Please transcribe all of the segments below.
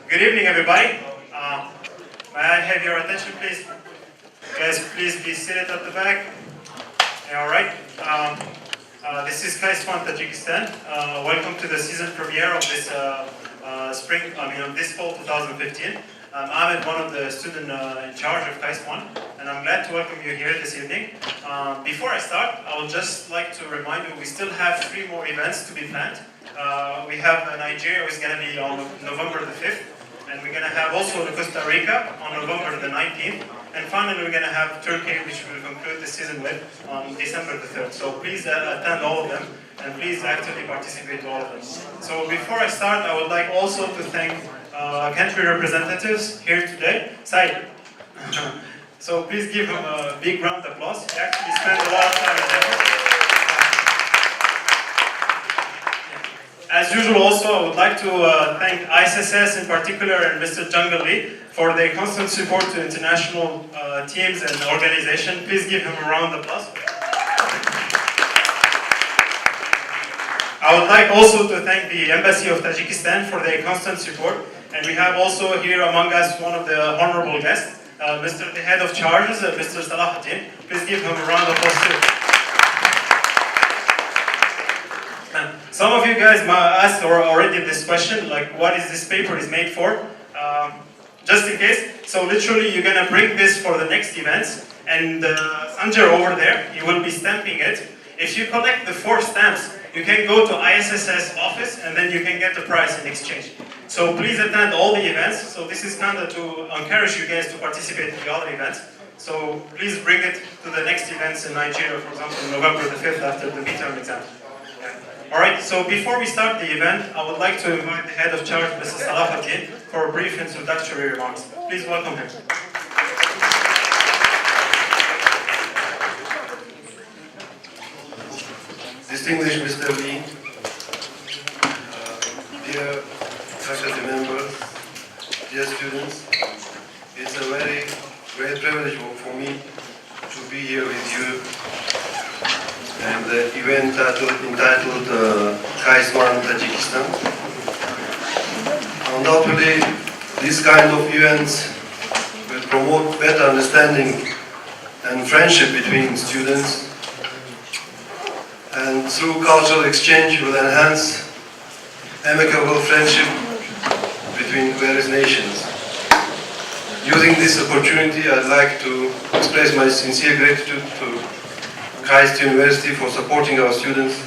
Good evening, everybody. May I have your attention, please? Guys, please be seated at the back. Yeah, all right. This is KAIST Tajikistan. Welcome to the season premiere of this of this fall 2015. I'm Ahmed, one of the students in charge of KAIST and I'm glad to welcome you here this evening. Before I start, I would just like to remind you we still have 3 more events to be planned. We have Nigeria, which is going to be on November the 5th, and we're going to have also Costa Rica on November the 19th, and finally we're going to have Turkey, which we'll conclude the season with on December the 3rd. So please attend all of them, and please actively participate in all of them. So before I start, I would like also to thank country representatives here today. Said. So please give him a big round of applause. He actually spent a lot of time and effort. As usual, also, I would like to thank ISSS in particular and Mr. Jungle for their constant support to international teams and organizations. Please give him a round of applause. I would like also to thank the Embassy of Tajikistan for their constant support. And we have also here among us one of the honorable guests, Mr. the Head of Charges, Mr. Salahuddin. Please give him a round of applause too. Some of you guys asked already this question, like what is this paper is made for? Just in case, so literally you're gonna bring this for the next events, and Sanjar over there, he will be stamping it. If you collect the 4 stamps, you can go to ISSS office and then you can get the prize in exchange. So please attend all the events. So this is kind of to encourage you guys to participate in the other events. So please bring it to the next events in Nigeria, for example, November the 5th after the midterm exam. Alright, so before we start the event, I would like to invite the Head of Charge, Mr. Salahuddin, for a brief introductory remarks. Please welcome him. Distinguished Mr. Lee, dear faculty members, dear students, it's a very great privilege for me to be here with you and the event entitled KAIST Tajikistan. Undoubtedly, this kind of events will promote better understanding and friendship between students, and through cultural exchange will enhance amicable friendship between various nations. Using this opportunity, I'd like to express my sincere gratitude to KAIST University for supporting our students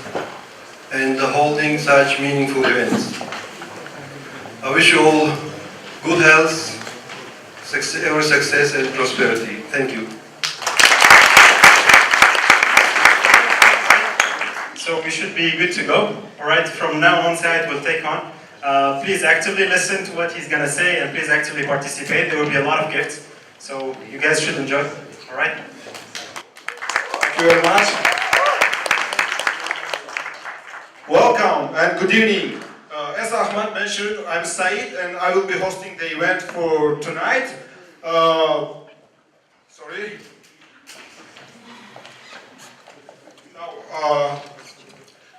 and holding such meaningful events. I wish you all good health, every success and prosperity. Thank you. So we should be good to go. Alright, from now on, Said will take on. Please actively listen to what he's going to say and please actively participate. There will be a lot of gifts. So you guys should enjoy. Alright? Thank you very much. Welcome and good evening. As Ahmed mentioned, I'm Said and I will be hosting the event for tonight.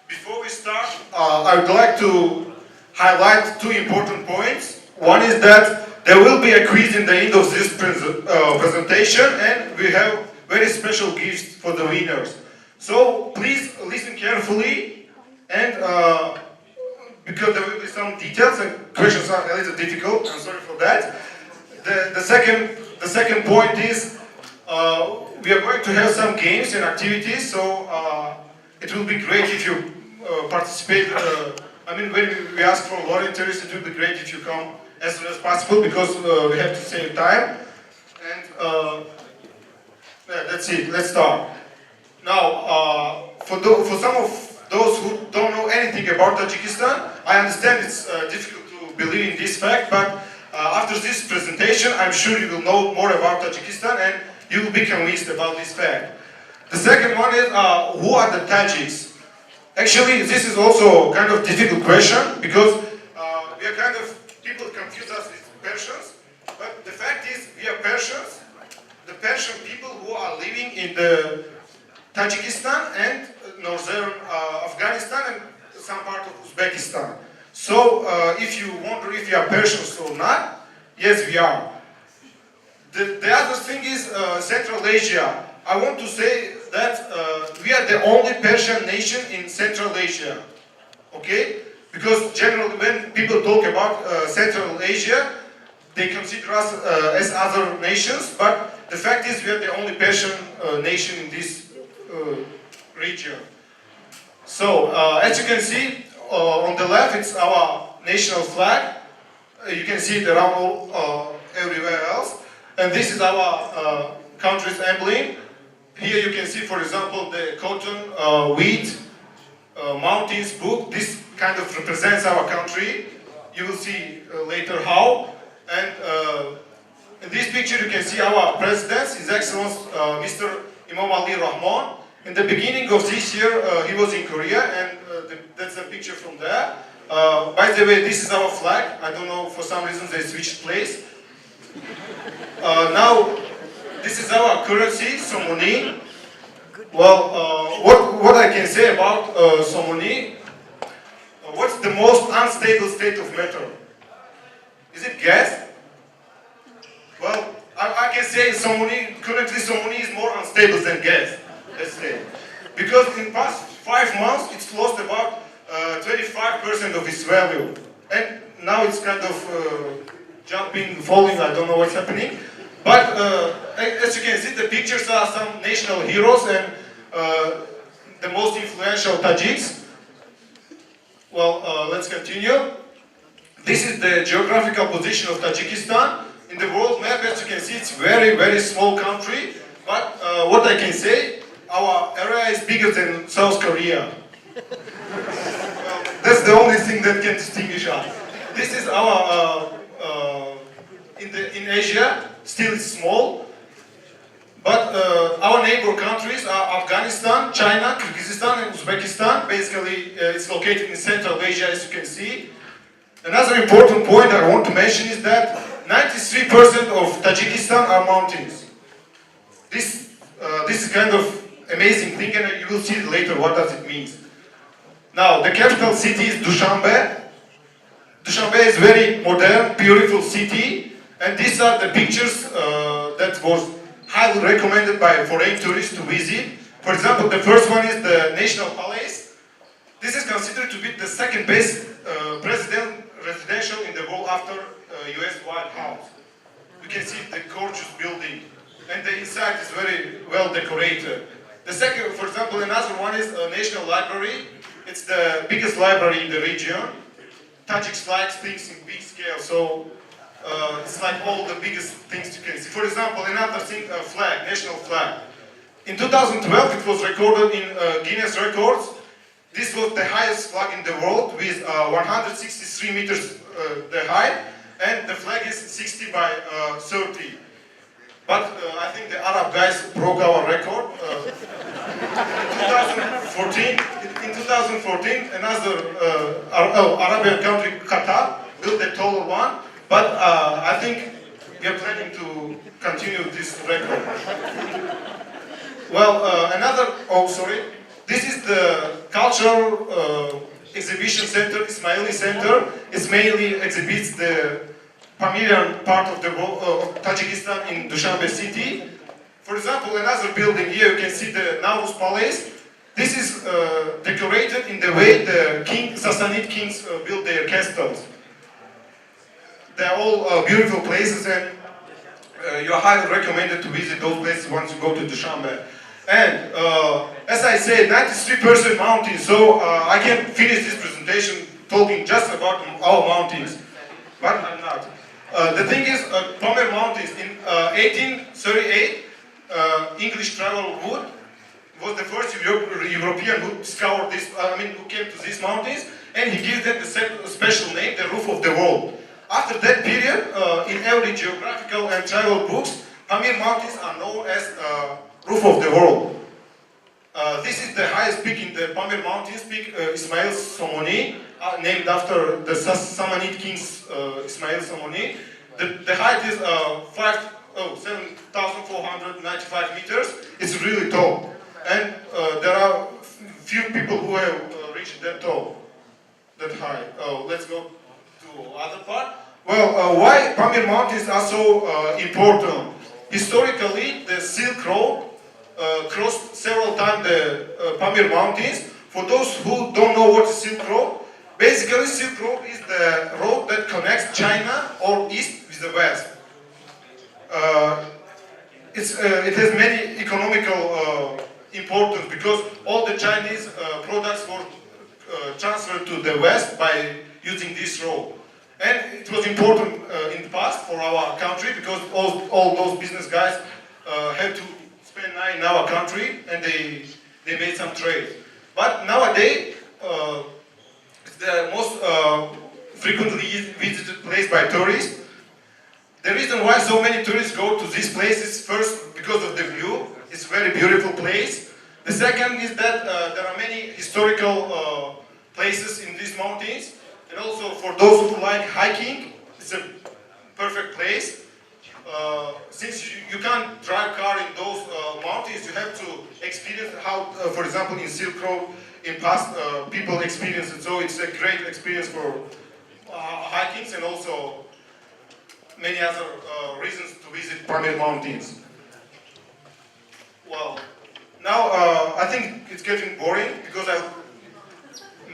Before we start, I would like to highlight 2 important points. One is that there will be a quiz in the end of this presentation, and we have very special gifts for the winners. So please listen carefully, and because there will be some details and questions are a little difficult, I'm sorry for that. The second point is we are going to have some games and activities, so it will be great if you participate. When we ask for volunteers, it will be great if you come as soon as possible because we have to save time. And that's it. Let's start. Now, for some of those who don't know anything about Tajikistan, I understand it's difficult to believe in this fact, but after this presentation, I'm sure you will know more about Tajikistan and you will be convinced about this fact. The second one is, who are the Tajiks? Actually, this is also kind of difficult question because we are kind of, people confuse us with Persians, but the fact is we are Persians, the Persian people who are living in the Tajikistan and northern Afghanistan and some part of Uzbekistan. So if you wonder if you are Persians or not, yes, we are. The other thing is Central Asia. I want to say that we are the only Persian nation in Central Asia. Okay? Because generally when people talk about Central Asia, they consider us as other nations, but the fact is we are the only Persian nation in this region. So, as you can see, on the left it's our national flag. You can see it around everywhere else. And this is our country's emblem. Here you can see, for example, the cotton, wheat, mountains, book. This kind of represents our country. You will see later how. And in this picture you can see our president, His Excellency Mr. Imam Ali Rahman. In the beginning of this year, he was in Korea, and that's a picture from there. By the way, this is our flag. I don't know, for some reason they switched place. Now, this is our currency, Somoni. Well, what I can say about Somoni, what's the most unstable state of matter? Is it gas? Well, I can say currently Somoni is more unstable than gas, let's say. Because in past 5 months, it's lost about 25% of its value. And now it's kind of jumping, falling, I don't know what's happening. But as you can see, the pictures are some national heroes and the most influential Tajiks. Well, let's continue. This is the geographical position of Tajikistan. In the world map, as you can see, it's very, very small country. But what I can say, our area is bigger than South Korea. Well, that's the only thing that can distinguish us. This is our, in Asia, still small. But our neighbor countries are Afghanistan, China, Kyrgyzstan, and Uzbekistan. Basically, it's located in Central Asia, as you can see. Another important point I want to mention is that 93% of Tajikistan are mountains. This is kind of amazing thing, and you will see later what does it mean. Now, the capital city is Dushanbe. Dushanbe is very modern, beautiful city, and these are the pictures that was highly recommended by foreign tourists to visit. For example, the first one is the National Palace. This is considered to be the second best residential in the world after US White House. You can see the gorgeous building, and the inside is very well decorated. The second, for example, another one is a National Library. It's the biggest library in the region. Tajiks like things in big scale, so it's like all the biggest things you can see. For example, another thing, a flag, national flag. In 2012, it was recorded in Guinness Records. This was the highest flag in the world with 163 meters the height, and the flag is 60 by 30. But I think the Arab guys broke our record. In 2014, another Arabian country, Qatar, built a taller one. But I think we are planning to continue this record. Well, this is the cultural exhibition center, Ismaili Center. It mainly exhibits the Pamirian part of the of Tajikistan in Dushanbe city. For example, another building here, you can see the Nauruz Palace. This is decorated in the way the Sassanid kings built their castles. They're all beautiful places, and you're highly recommended to visit those places once you go to Dushanbe. And as I said, 93% mountains, so I can finish this presentation talking just about our mountains, but I'm not. The thing is, Pamir Mountains, in 1838, English traveler Wood was the first European who discovered this, who came to these mountains, and he gave them a special name, the roof of the world. After that period, in every geographical and travel books, Pamir Mountains are known as roof of the world. This is the highest peak in the Pamir Mountains, peak Ismail Somoni, named after the Samanid kings Ismail Somoni. The height is 7,495 meters. It's really tall, and there are few people who have reached that tall. that high. Oh, let's go to other part. Well, why Pamir Mountains are so important? Historically, the Silk Road crossed several times the Pamir Mountains. For those who don't know what is Silk Road, basically Silk Road is the road that connects China or East with the West. It has many economical importance because all the Chinese products were transferred to the West by using this road. And it was important in the past for our country because all those business guys had to spend night in our country and they made some trade. But nowadays, it's the most frequently visited place by tourists. The reason why so many tourists go to this place is first because of the view. It's a very beautiful place. The second is that there are many historical places in these mountains. And also for those who like hiking, it's a perfect place. Since you can't drive car in those mountains, you have to experience how, for example, in Silk Road, in past people experience it. So it's a great experience for hikings and also many other reasons to visit Pamir Mountains. Well, now I think it's getting boring because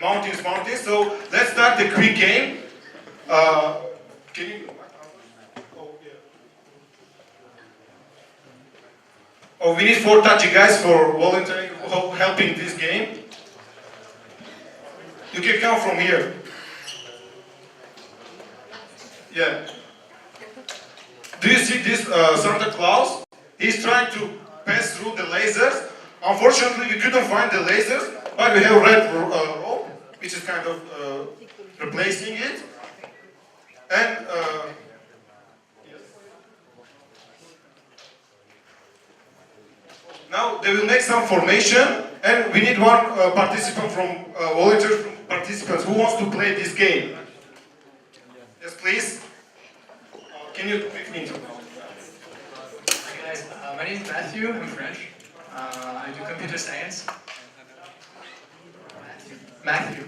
mountains. So let's start the quick game. Can you? Oh, we need 4 Tajik guys for volunteering, helping this game. You can come from here. Yeah. Do you see this Santa Claus? He's trying to pass through the lasers. Unfortunately, we couldn't find the lasers, but we have red rope, which is kind of replacing it. And now they will make some formation, and we need one participant from volunteer participants who wants to play this game. Yes, please. Can you briefly? Hi guys, my name is Matthew. I'm French. I do computer science. Matthew.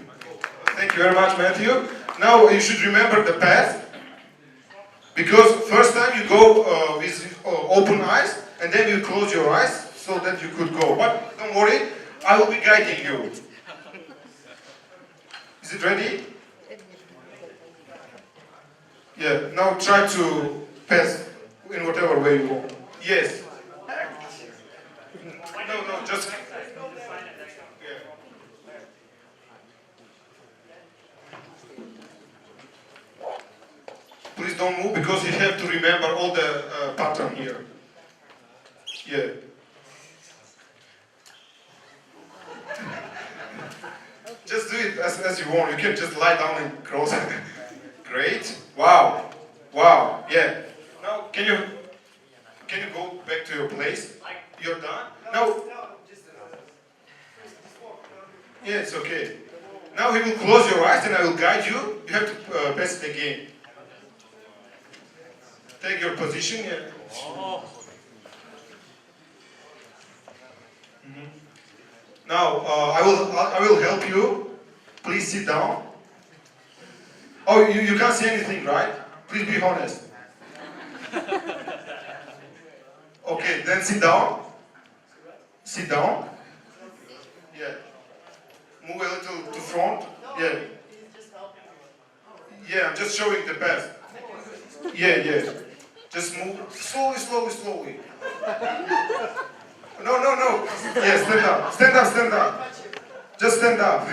Thank you very much, Matthew. Now you should remember the path, because first time you go with open eyes, and then you close your eyes so that you could go. But don't worry, I will be guiding you. Is it ready? Yeah. Now try to pass in whatever way you want. Yes. No, just. Please don't move because you have to remember all the pattern here. Yeah. Just do it as you want. You can just lie down and cross it. Great. Wow. Wow. Yeah. Now can you go back to your place? You're done? No. Yeah, it's okay. Now he will close your eyes and I will guide you. You have to pass it again. Take your position here. Now I will help you. Please sit down. Oh, you can't see anything, right? Please be honest. Okay, then sit down. Sit down. Yeah. Move a little to front. Yeah. Yeah, I'm just showing the path. Yeah. Just move slowly. No. Yeah, stand up. Just stand up.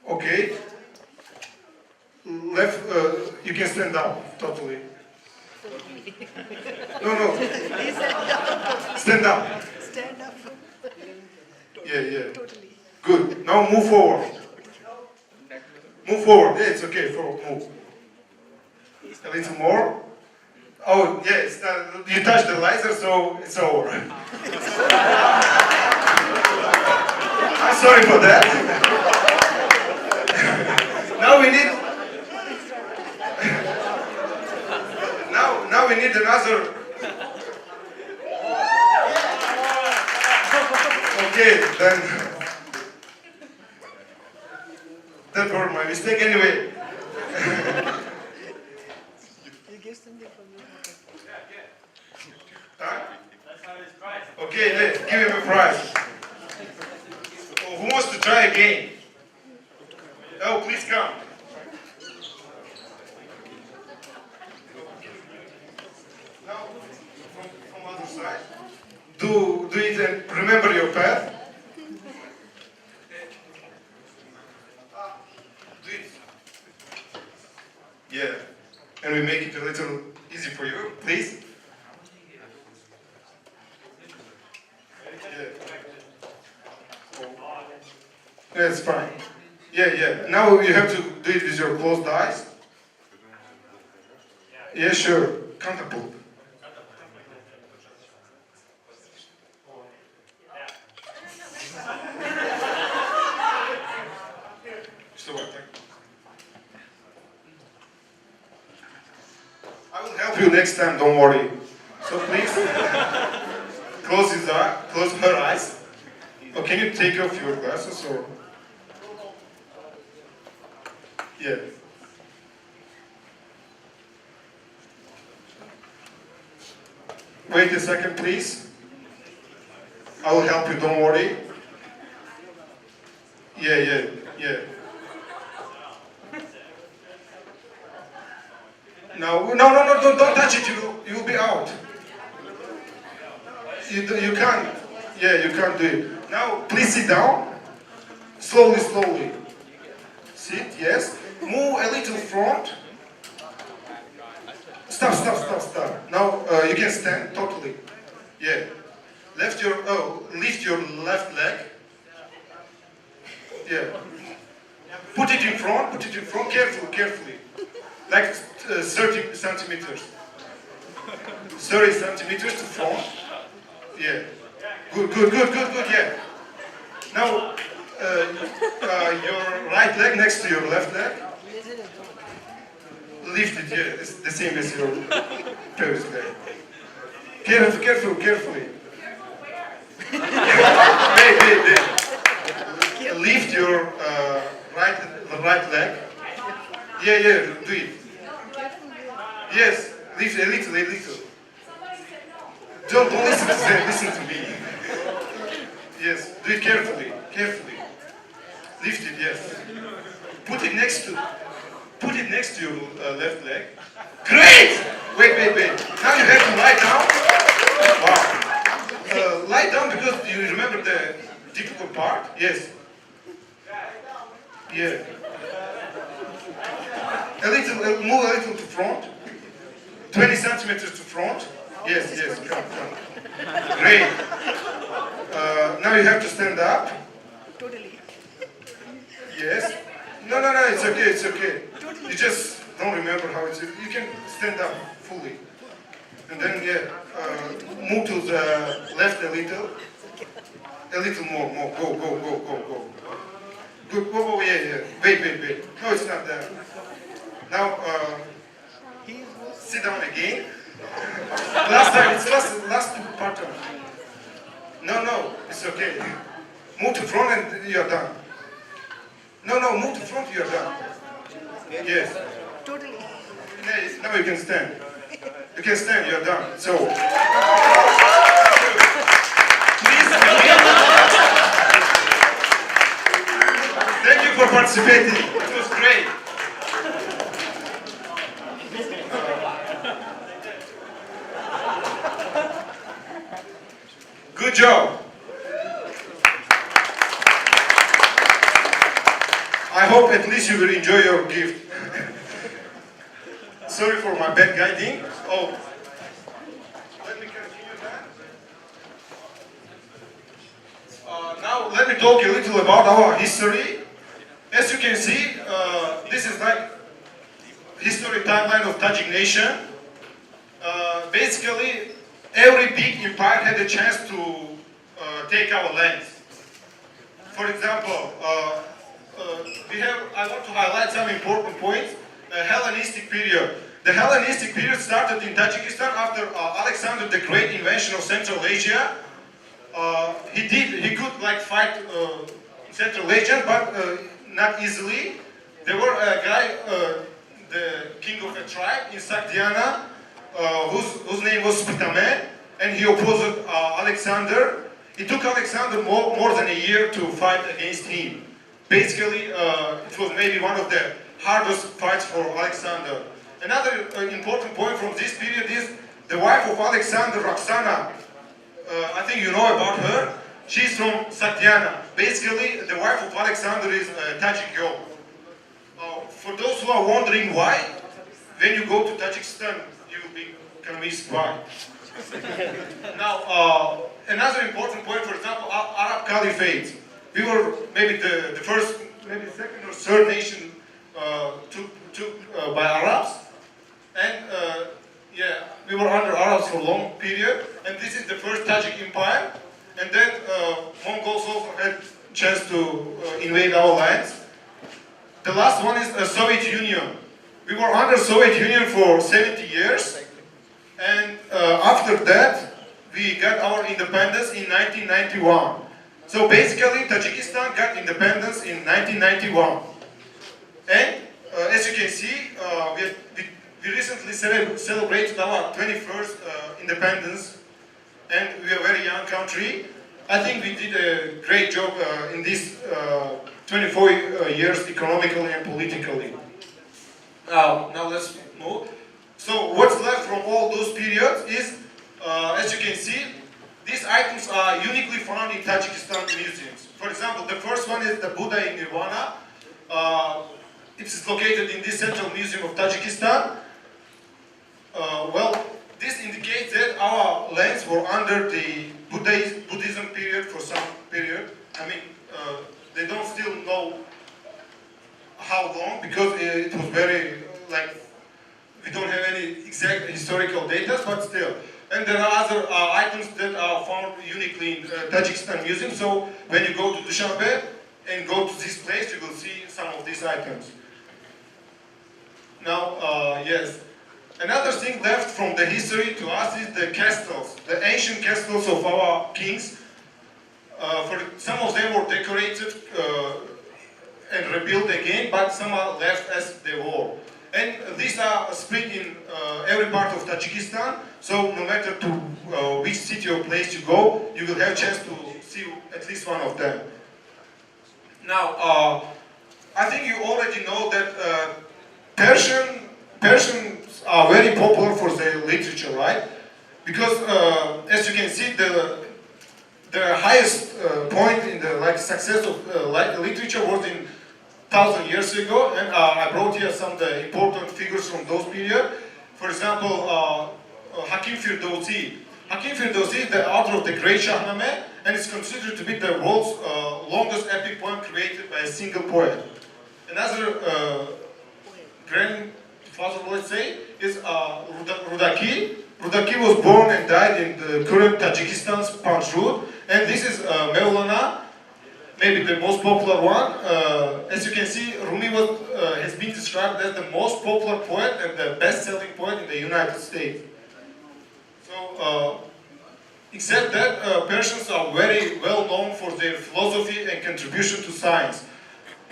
Okay. Left, you can stand up, totally. No. Stand up. Stand up. Yeah. Totally. Good. Now move forward. Move forward. Yeah, it's okay. Forward, move. A little more. Oh, yes. You touched the laser, so it's over. I'm sorry for that. Now we need. Now we need another. Okay, then. that were my mistake anyway. Huh? Okay, let's give him a prize. Oh, who wants to try again? Oh, please come. Now, from other side. Do it and remember your path. Do it. Yeah. And we make it a little easy for you, please. Yeah. That's fine. Yeah. Now you have to do it with your closed eyes. Yeah, sure. Catapult. I will help you next time, don't worry. So please, close her eyes. Or can you take off your glasses or? Yeah. Wait a second, please. I will help you, don't worry. Yeah. No, don't touch it, you'll be out. You can't, you can't do it. Now, please sit down. Slowly. Sit, yes. Move a little front. Stop. Now, you can stand totally. Yeah. Lift your left leg. Yeah. Put it in front, carefully. Like 30 centimeters. 30 centimeters to front. Yeah. Good, yeah. Now, your right leg next to your left leg. Lift it, yeah. It's the same as your previous leg. Carefully. Wait. Lift your right leg. Yeah, do it. Yes, lift a little. Don't listen to them, listen to me. Yes, do it carefully. Lift it, yes. Put it next to your left leg. Great! Wait. Now you have to lie down. Wow. Lie down because you remember the difficult part. Yes. Yeah. Move a little to front. 20 centimeters to front. Yes, come. Great. Now you have to stand up. Totally. Yes. No, it's okay. You just don't remember how it's. You can stand up fully. And then, move to the left a little. A little more. Go. Good. Go. Yeah. Wait. No, it's not that. Now, sit down again. Last pattern. No, it's okay. Move to front and you're done. No, move to front, you're done. Yes. Totally. Yes, now you can stand. You're done. So, please, thank you for participating. It was great. Good job. I hope at least you will enjoy your gift. Sorry for my bad guiding. Oh, let me continue that. Now let me talk a little about our history. As you can see, this is like history timeline of Tajik nation. Basically, every big empire had a chance to take our lands. For example, I want to highlight some important points. The Hellenistic period. The Hellenistic period started in Tajikistan after Alexander the Great invention of Central Asia. He could like fight Central Asia, but not easily. there were a guy, the king of a tribe in Sakdiana, whose name was Spitame, and he opposed Alexander. It took Alexander more than a year to fight against him. Basically, it was maybe one of the hardest fights for Alexander. Another important point from this period is the wife of Alexander, Roxana. I think you know about her. She's from Sakdiana. Basically, the wife of Alexander is Tajik girl. For those who are wondering why, when you go to Tajikistan, you will be convinced why. Now, another important point, for example, Arab Caliphate. We were maybe the first, maybe second or third nation took by Arabs. And yeah, we were under Arabs for a long period. And this is the first Tajik empire. And then Mongols also had chance to invade our lands. The last one is the Soviet Union. We were under Soviet Union for 70 years. And after that, we got our independence in 1991. So basically, Tajikistan got independence in 1991. And as you can see, we recently celebrated our 21st independence. And we are a very young country. I think we did a great job in these 24 years economically and politically. Now let's move. So what's left from all those periods is, as you can see, these items are uniquely found in Tajikistan museums. For example, the first one is the Buddha in Nirvana. It is located in the Central Museum of Tajikistan. Well, this indicates that our lands were under the Buddhism period for some period. I mean, they don't still know how long, because it was very, like, we don't have any exact historical data, but still. And there are other items that are found uniquely in Tajikistan Museum. So when you go to Dushanbe and go to this place, you will see some of these items. Now, yes. Another thing left from the history to us is the castles, the ancient castles of our kings. Some of them were decorated and rebuilt again, but some are left as they were. And these are split in every part of Tajikistan, so no matter to which city or place you go, you will have a chance to see at least one of them. Now, I think you already know that Persians are very popular for their literature, right? Because as you can see, the highest point in the success of literature was in 1,000 years ago, and I brought here some of the important figures from those periods. For example, Hakim Firdausi. Hakim Firdausi is the author of the Great Shahnameh, and is considered to be the world's longest epic poem created by a single poet. Another grandfather, let's say, is Rudaki. Rudaki was born and died in the current Tajikistan's Panjshir, and this is Mevlana, maybe the most popular one. As you can see, Rumi has been described as the most popular poet and the best-selling poet in the United States. So, except that, Persians are very well known for their philosophy and contribution to science.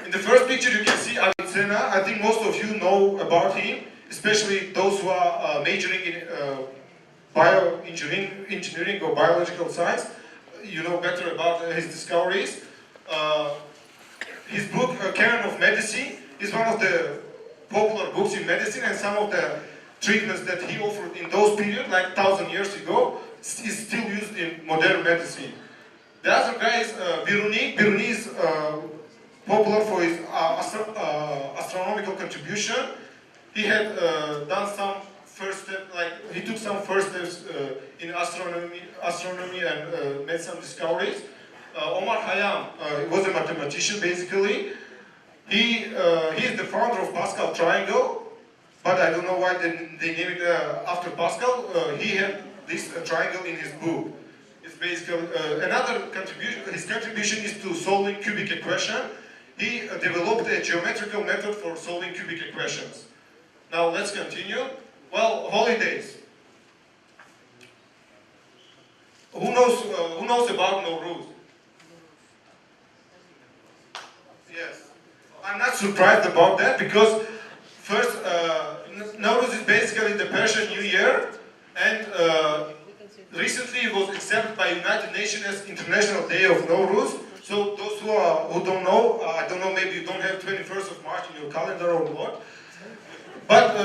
In the first picture you can see Avicenna. I think most of you know about him, especially those who are majoring in bioengineering or biological science. You know better about his discoveries. His book, Canon of Medicine, is one of the popular books in medicine, and some of the treatments that he offered in those periods, like 1,000 years ago, is still used in modern medicine. The other guy is Biruni. Biruni is popular for his astronomical contribution. He had done some first step, he took some first steps in astronomy and made some discoveries. Omar Khayyam was a mathematician, basically. He is the founder of Pascal triangle, but I don't know why they named it after Pascal. He had this triangle in his book. It's basically another contribution. His contribution is to solving cubic equation. He developed a geometrical method for solving cubic equations. Now let's continue. Well, holidays. Who knows about Nowruz? Yes. I'm not not surprised about that because first, Nowruz is basically the Persian New Year, and recently it was accepted by United Nations as International Day of Nowruz. So those who don't know, I don't know, maybe you don't have 21st of March in your calendar or what, but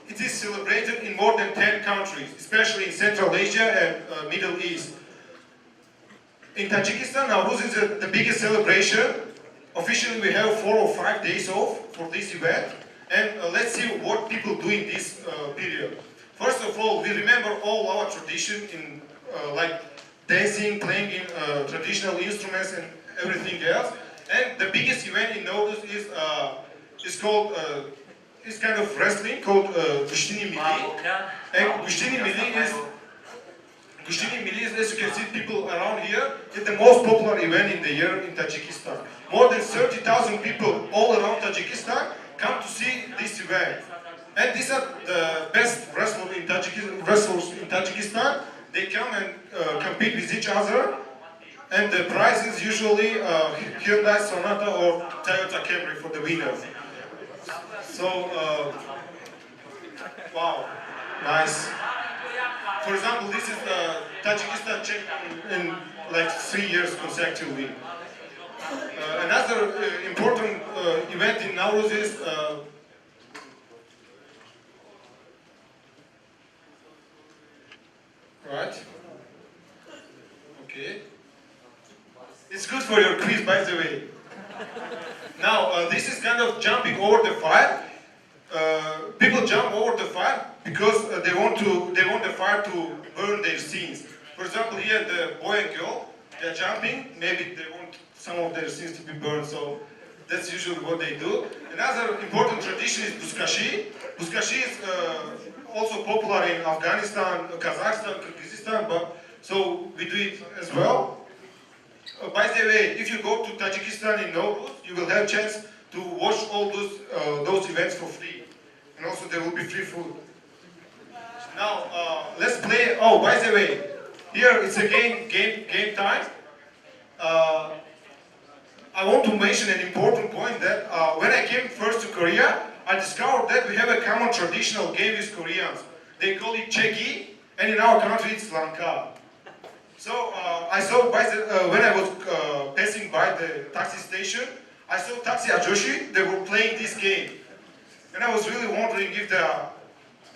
it is celebrated in more than 10 countries, especially in Central Asia and Middle East. In Tajikistan, Nowruz is the biggest celebration. Officially, we have 4 or 5 days off for this event. And let's see what people do in this period. First of all, we remember all our tradition in like dancing, playing in traditional instruments and everything else. And the biggest event in Nowruz is called, is kind of wrestling called Gushtini Milli. And Gushtini Milli is, as you can see, people around here, is the most popular event in the year in Tajikistan. More than 30,000 people all around Tajikistan come to see this event. And these are the best wrestlers in Tajikistan. They come and compete with each other. And the prize is usually Hyundai Sonata or Toyota Camry for the winners. So, wow, nice. For example, this is Tajikistan champion in like 3 years consecutively. Another important event in Nowruz is right. Okay. It's good for your quiz, by the way. Now, this is kind of jumping over the fire. People jump over the fire because they want the fire to burn their scenes. For example, here the boy and girl, they're jumping. Maybe they want some of their scenes to be burned. So that's usually what they do. Another important tradition is Buskashi. Buskashi is also popular in Afghanistan, Kazakhstan, Kyrgyzstan, but so we do it as well. By the way, if you go to Tajikistan in Nowruz, you will have a chance to watch all those events for free. And also there will be free food. Now, let's play. Oh, by the way, here it's a game time. I want to mention an important point that when I came first to Korea, I discovered that we have a common traditional game with Koreans. They call it cheki, and in our country it's lanka. So I saw when I was passing by the taxi station, I saw taxi ajoshi. They were playing this game, and I was really wondering if they are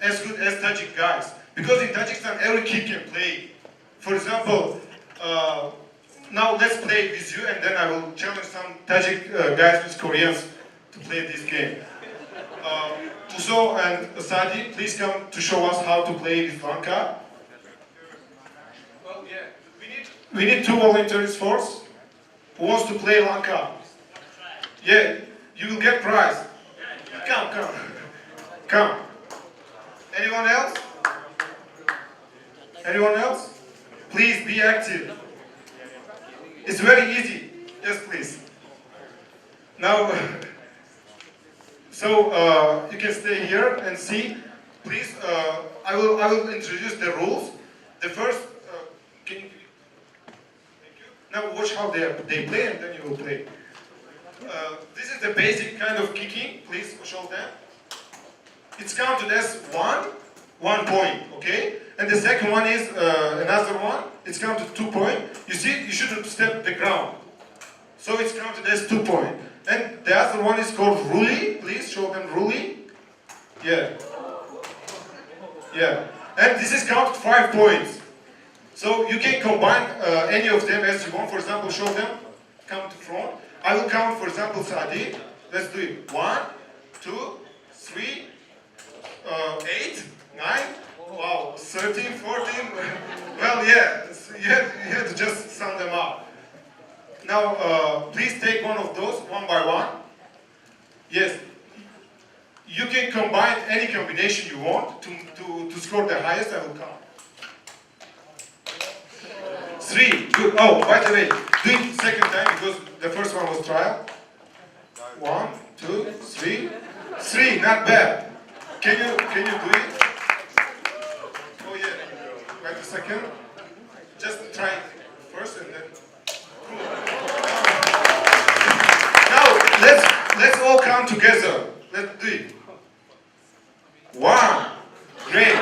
as good as Tajik guys. Because in Tajikistan, every kid can play. For example, now let's play with you, and then I will challenge some Tajik guys with Koreans to play this game. Tuso and Sadi, please come to show us how to play this lanka. Well, yeah, we need 2 volunteers first. Who wants to play lanka? Yeah, you will get prize. Come. Anyone else? Anyone else? Please be active. It's very easy. Yes, please. Now, so you can stay here and see. Please, I will introduce the rules. The first, can you? Thank you. Now watch how they play, and then you will play. This is the basic kind of kicking. Please show them. It's counted as 1 point, okay? And the second one is another one. It's counted 2 points. You see, you shouldn't step the ground. So it's counted as 2 points. And the other one is called ruli. Please show them ruli. Yeah. And this is counted 5 points. So you can combine any of them as you want. For example, show them. Come to front. I will count, for example, Sadi. Let's do it. 1, 2, 3, 8, 9. Wow, 13, 14. Well, yeah, you have to just sum them up. Now, please take one of those, one by one. Yes, you can combine any combination you want to score the highest. I will count. 3, good. Oh, by the way, do it second time because the first one was trial. 1, 2, 3. 3, not bad. Can you do it? Oh yeah. Wait a second. Just try it first and then. Cool. Now let's all come together. Let's do it. 1. Great.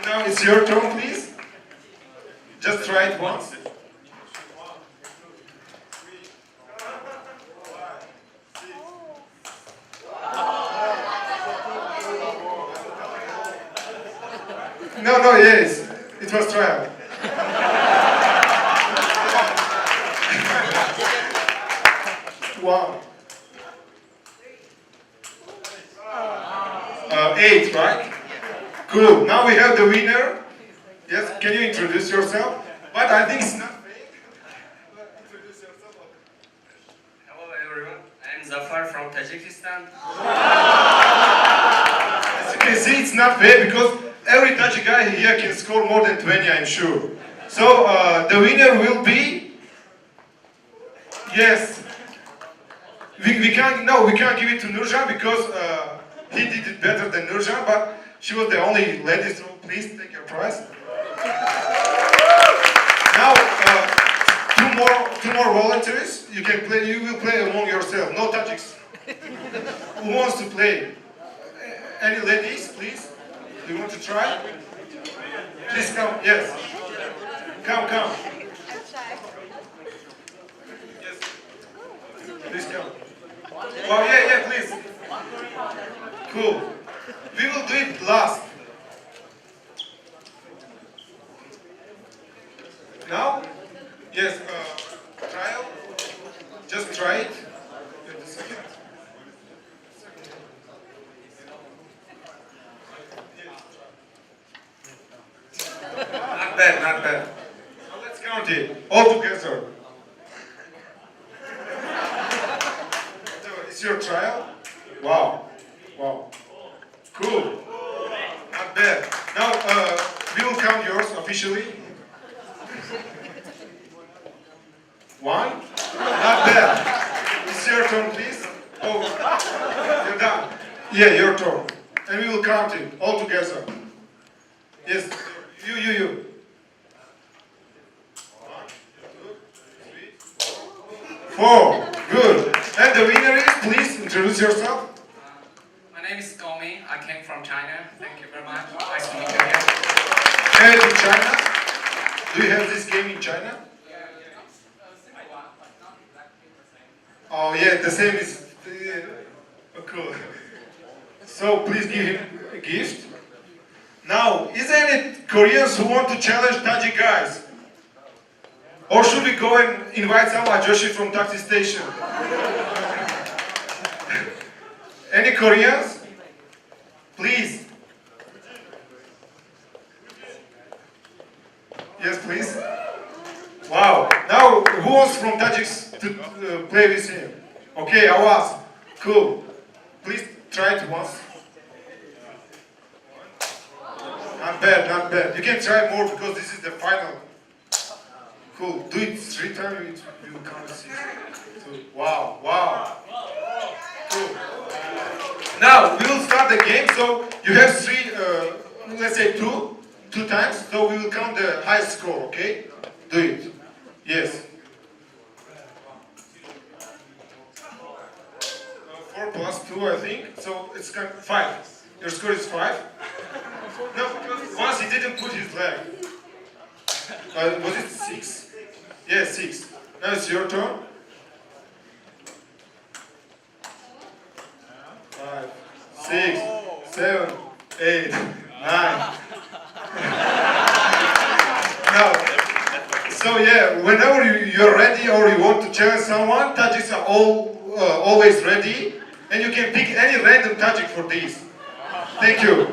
Now it's your turn, please. Just try it once. No, yes. It was trial. Wow. 8, right? Cool. Now we have the winner. Yes, can you introduce yourself? But I think it's not fake. Introduce yourself. Hello everyone, I am Zafar from Tajikistan. As you can see, it's not fair because every Tajik guy here can score more than 20, I'm sure. So the winner will be, yes. We can't give it to Nurjan because he did it better than Nurjan, but she was the only lady, so please take your prize. Now, two more volunteers. You will play among yourself. No Tajiks. Who wants to play? Any ladies, please? Do you want to try? Please come. Yes. Come. Yes. Please come. Oh yeah, please. Cool. We will do it last. Now? Yes, trial. Just try it. Wait a second. Not bad. Now let's count it. All together. So it's your trial? Wow. Cool. Not bad. Now, we will count yours officially. 1. Not bad. It's your turn, please. Oh, you're done. Yeah, your turn. And we will count it all together. Yes, you. 1, 2, 3, 4. Good. And the winner is, please introduce yourself. My name is Gomi, I came from China. Thank you very much. Nice to meet you here. And in China? Do you have this game in China? Oh yeah, the same is. Oh, cool. So please give him a gift. Now, is there any Koreans who want to challenge Tajik guys? Or should we go and invite some Ajoshi from taxi station? Any Koreans? Please. Yes, please. Wow. Now, who wants from Tajiks to play with him? Okay, Awaz. Cool. Please try it once. Not bad. You can try more because this is the final. Cool. Do it 3 times, you will count 6. Wow. Cool. Now, we will start the game. So, you have 3, let's say 2 times. So, we will count the highest score, okay? Do it. Yes. 4 plus 2, I think. So, it's 5. Your score is 5. No, because once he didn't put his leg. Was it 6? Yes, 6. Now it's your turn. 5, 6, 7, 8, 9. Now, so yeah, whenever you're ready or you want to challenge someone, Tajiks are always ready, and you can pick any random Tajik for this. Thank you.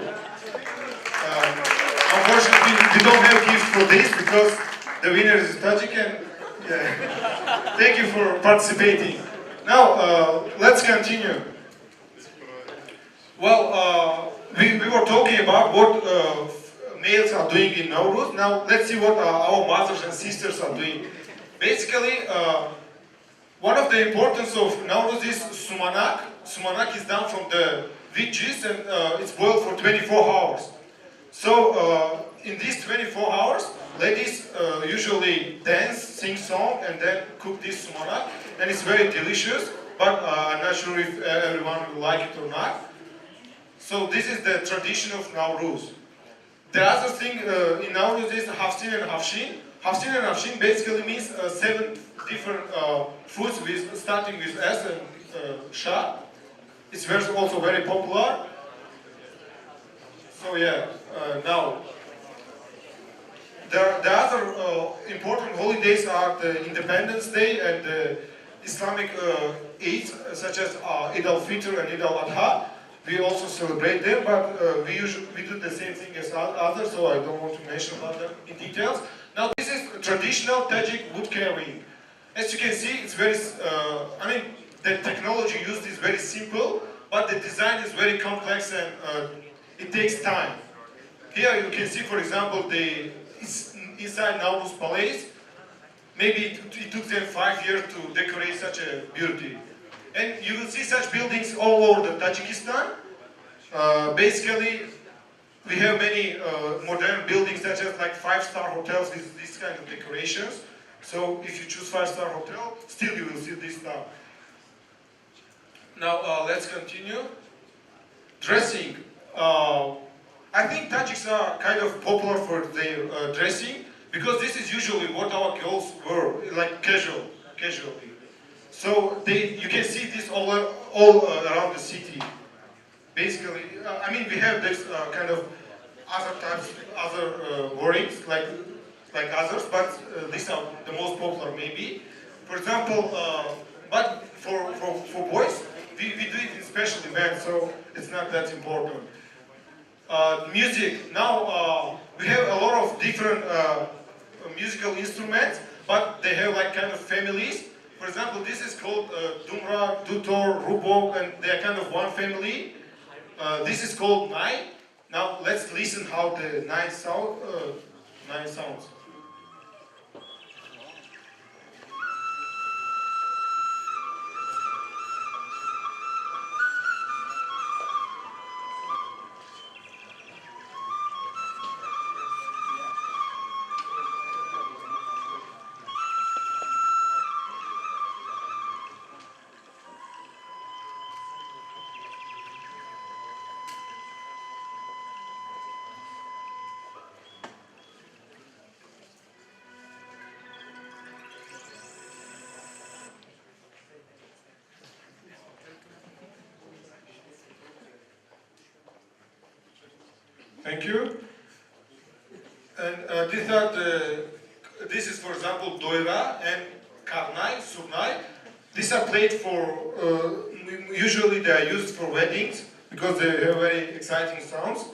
Unfortunately, we don't have gifts for this because the winner is Tajik, and yeah. Thank you for participating. Now, let's continue. Well, we were talking about what males are doing in Nowruz. Now, let's see what our mothers and sisters are doing. Basically, one of the importance of Nowruz is sumanak. Sumanak is done from the wheat juice, and it's boiled for 24 hours. So, in these 24 hours, ladies usually dance, sing song, and then cook this sumanak, and it's very delicious. but I'm not sure if everyone will like it or not. So this is the tradition of Nowruz. The other thing in Nowruz is Hafsin and Hafshin. Hafsin and Hafshin basically means 7 different foods starting with S and Sha. It's also very popular. So yeah, now the other important holidays are the Independence Day and the Islamic Eid, such as Eid al-Fitr and Eid al-Adha. We also celebrate them, but we do the same thing as others, so I don't want to mention about them in details. Now this is traditional Tajik wood carving. As you can see, it's very, the technology used is very simple, but the design is very complex and it takes time. Here you can see, for example, inside Nowruz Palace, maybe it took them 5 years to decorate such a beauty. And you will see such buildings all over the Tajikistan. Basically, we have many modern buildings such as like 5-star hotels with this kind of decorations. So if you choose 5-star hotel, still you will see this stuff. Now let's continue. Dressing. I think Tajiks are kind of popular for their dressing because this is usually what our girls wear, like casually. So you can see this all around the city. Basically, we have this kind of other wearings like others, but these are the most popular maybe. For example, but for boys, we do it in special events, so it's not that important. Music. Now we have a lot of different musical instruments, but they have like kind of families. For example, this is called Dumra, Dutor, Rubok, and they are kind of one family. This is called Nai. Now let's listen how the Nai sounds. Thank you. And this is, for example, Doira and Karnai, Surnai. These are played for, usually they are used for weddings because they have very exciting sounds.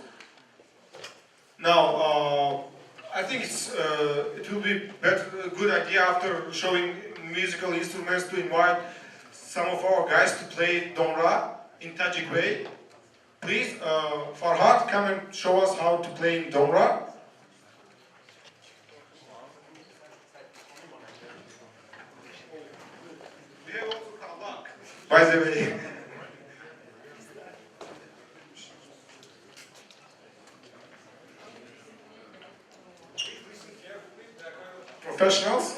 Now, I think it will be a good idea after showing musical instruments to invite some of our guys to play Domra in Tajik way. Please, Farhad, come and show us how to play in Domra. We have also Tabak, by the way. Professionals.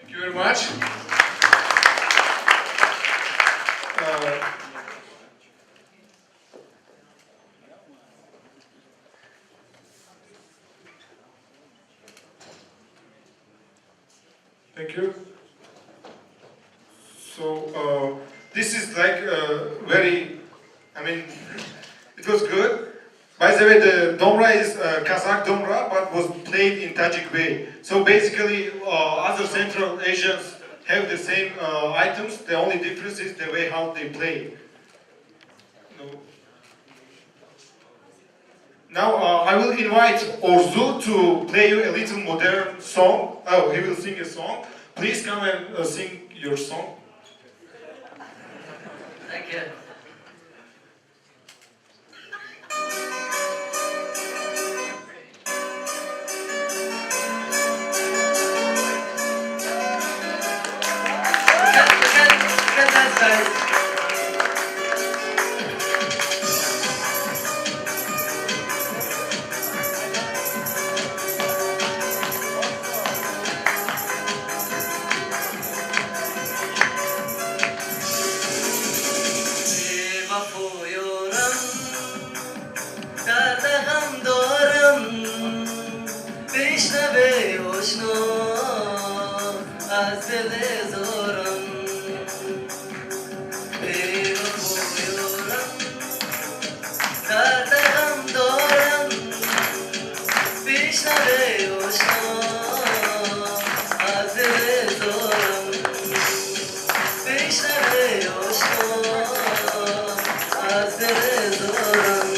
Thank you very much. Thank you. So this is like very, it was good. By the way, the Domra is Kazakh Domra, but was played in Tajik way. So basically, other Central Asians have the same items. The only difference is the way how they play. Now I will invite Orzu to play you a little modern song. Oh, he will sing a song. Please come and sing your song. Thank you. Look at that, guys. Bevafoyorum, derde hem doğrum, Vişne yoşno, azele zorum. Bevafoyorum, derde hem doğrum, Vişne yoşno, azele zorum. Vişne yoşno, azele zorum.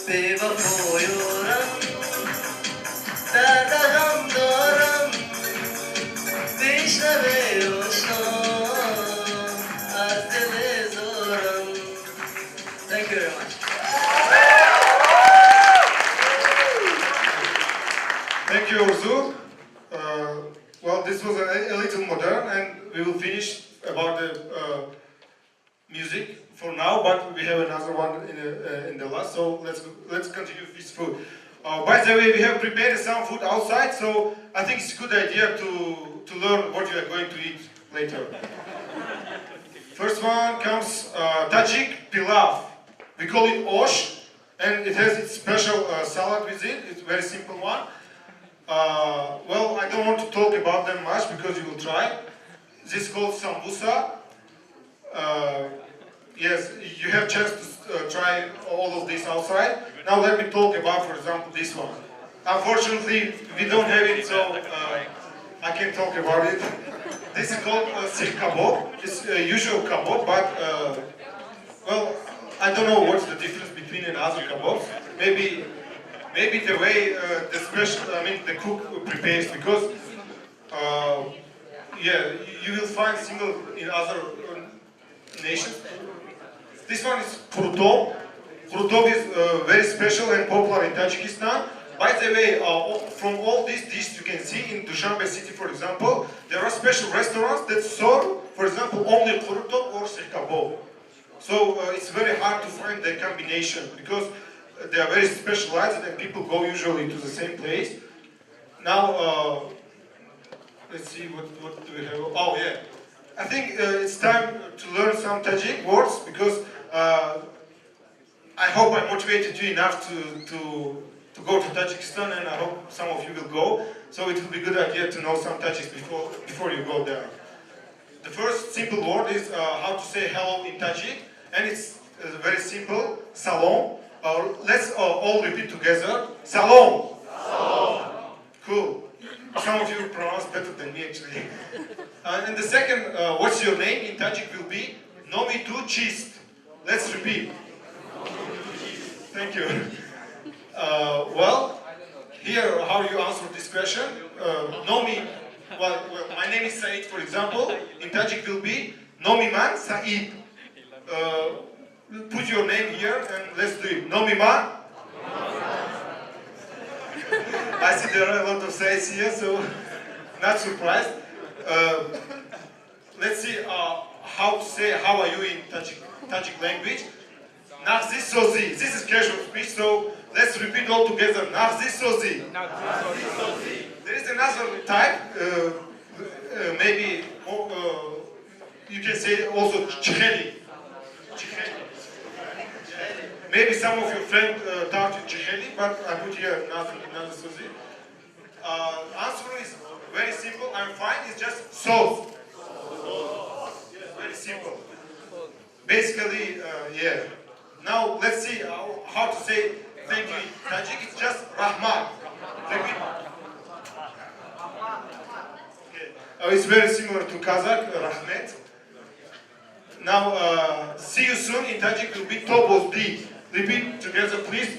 Bevafoyorum, derde hem doğrum, Vişne yoşno, azele zorum. Thank you very much. Thank you, Orzu. Well, this was a little modern, and we will finish about the music for now. But we have another one in the last. So let's continue with this food. By the way, we have prepared some food outside, so I think it's a good idea to learn what you are going to eat later. First one comes Tajik pilav. We call it osh, and it has its special salad with it. It's a very simple one. Well, I don't want to talk about them much because you will try. This is called sambusa. Yes, you have chance to try all of this outside. Now let me talk about, for example, this one. Unfortunately, we don't have it, so I can't talk about it. This is called sirk kebab. It's a usual kebab, but well, I don't know what's the difference between and other kebabs. Maybe the way the cook prepares, because yeah, you will find similar in other nations. This one is kurutov. Kurutov is very special and popular in Tajikistan. By the way, from all these dishes you can see in Dushanbe city, for example, there are special restaurants that serve, for example, only kurutov or sirk kebab. So it's very hard to find the combination because they are very specialized and people go usually to the same place. Now, let's see what do we have. Oh yeah, I think it's time to learn some Tajik words because I hope I motivated you enough to go to Tajikistan, and I hope some of you will go. So it will be a good idea to know some Tajiks before you go there. The first simple word is how to say hello in Tajik, and it's very simple. Salom. Let's all repeat together. Salom. Salom. Cool. Some of you pronounce better than me actually. And the second, what's your name in Tajik will be Nomi tu chist. Let's repeat. Thank you. Well, here how you answer this question. Nomi. Well, my name is Said, for example. In Tajik will be Nomi man Said. Put your name here and let's do it. Nomi man. I see there are a lot of Saids here, so not surprised. Uh, let's see how to say how are you in Tajik language. Nagzi sozi. This is casual speech, so let's repeat all together. Nagzi sozi. There is another type, maybe you can say also chiheli. Maybe some of your friends taught you chiheli, but I put here another sozi. Answer is very simple. I'm fine. It's just sauce. Very simple. Basically, yeah. Now let's see how to say thank you in Tajik. It's just Rahman. Repeat. Okay. It's very similar to Kazakh, Rahmet. Now, see you soon in Tajik will be Tobozdi. Repeat together, please.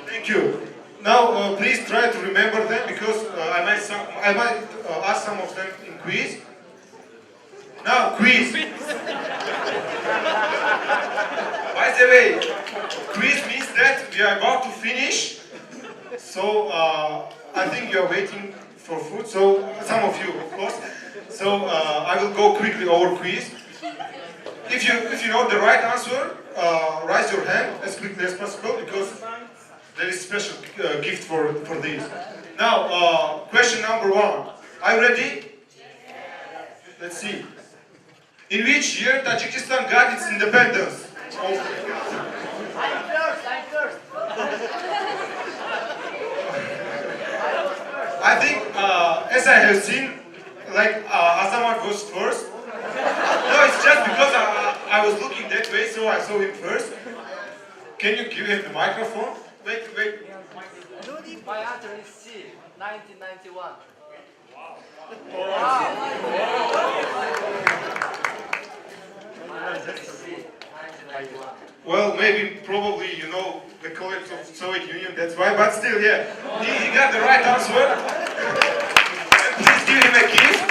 Thank you. Now, please try to remember them because I might ask some of them in quiz. Now, quiz. By the way, quiz means that we are about to finish. So, I think you are waiting for food. So, some of you, of course. So, I will go quickly over quiz. If you know the right answer, raise your hand as quickly as possible because there is special gift for this. Now, question number 1. Are you ready? Let's see. In which year Tajikistan got its independence? I'm first. I think, as I have seen, like Azamat was first. No, it's just because I was looking that way, so I saw him first. Can you give him the microphone? Wait. My answer is C, 1991. Well, maybe, probably, you know, the collapse of Soviet Union, that's why, but still, yeah. He got the right answer. Please give him a gift.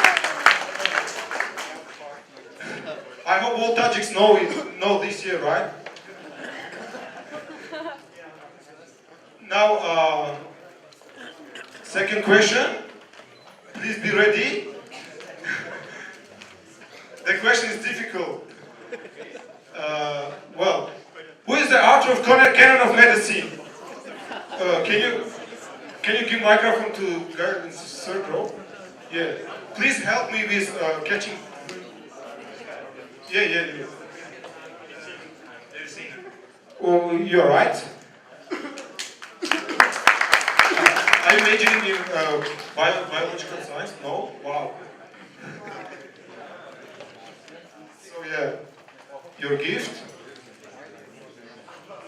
I hope all Tajiks know this year, right? Now, second question. Please be ready. The question is difficult. Well, who is the author of Canon of Medicine? Can you give microphone to guy in third row? Yeah. Please help me with catching. Yeah. Oh, you're right. Are you majoring in biological science? No? Wow. So yeah, your gift.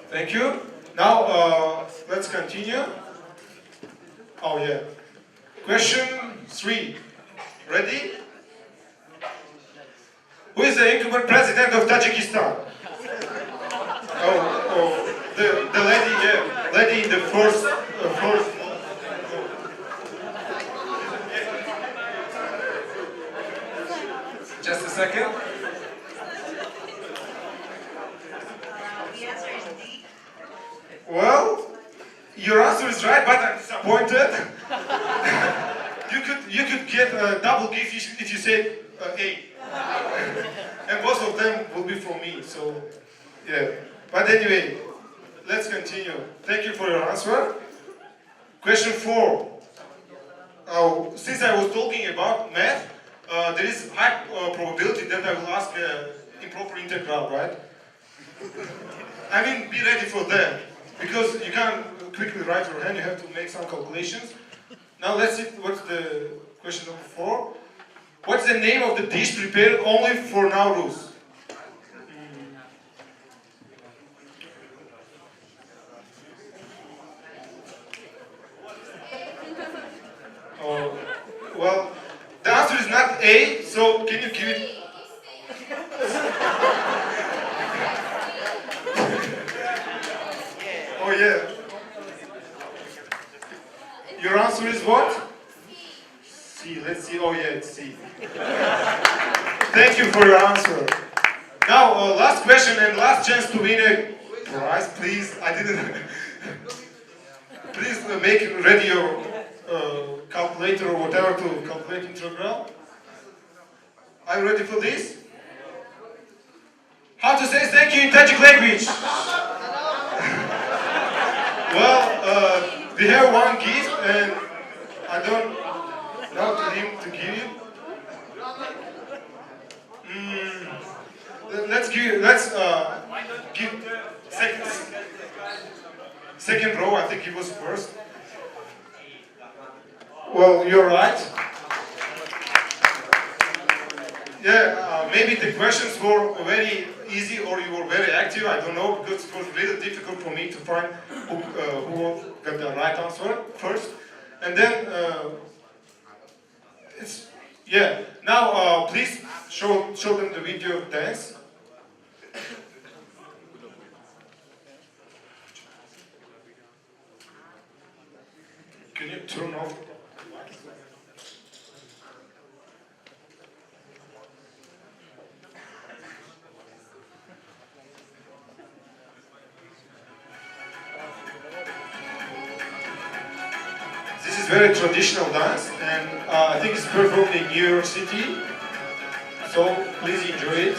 Thank you. Now let's continue. Oh yeah. Question 3. Ready? Who is the incumbent president of Tajikistan? The lady, yeah, lady in the first. Just a second. The answer is D. Well, your answer is right, but I'm disappointed. you could get a double gift if you said A. And both of them will be from me, so yeah. But anyway, let's continue. Thank you for your answer. Question 4. Since I was talking about math, there is high probability that I will ask improper integral, right? I mean, be ready for that. Because you can't quickly write your hand, you have to make some calculations. Now let's see what's the question number 4. What's the name of the dish prepared only for Nowruz? Well, the answer is not A, so can you give it? Oh yeah. Your answer is what? C. Let's see. Oh yeah, it's C. Thank you for your answer. Now, last question and last chance to win a prize, please. I didn't. Please make ready calculator or whatever to calculate integral. Are you ready for this? How to say thank you in Tajik language? Well, we have one gift and I don't know to him to give you. Let's give second row. I think he was first. Well, you're right. Yeah, maybe the questions were very easy or you were very active. I don't know because it was really difficult for me to find who got the right answer first. And then Now please show them the video of dance. Can you turn off? This is very traditional dance, and I think it's performed in New York City. So please enjoy it.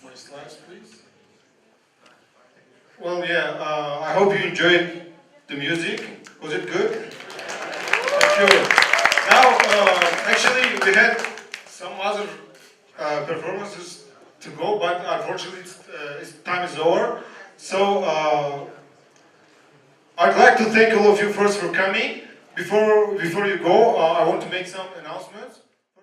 My slides, please. Well, yeah, I hope you enjoyed the music. Was it good? Thank you. Now, actually, we had some other performances to go, but unfortunately, time is over. So, I'd like to thank all of you first for coming. Before you go, I want to make some announcements.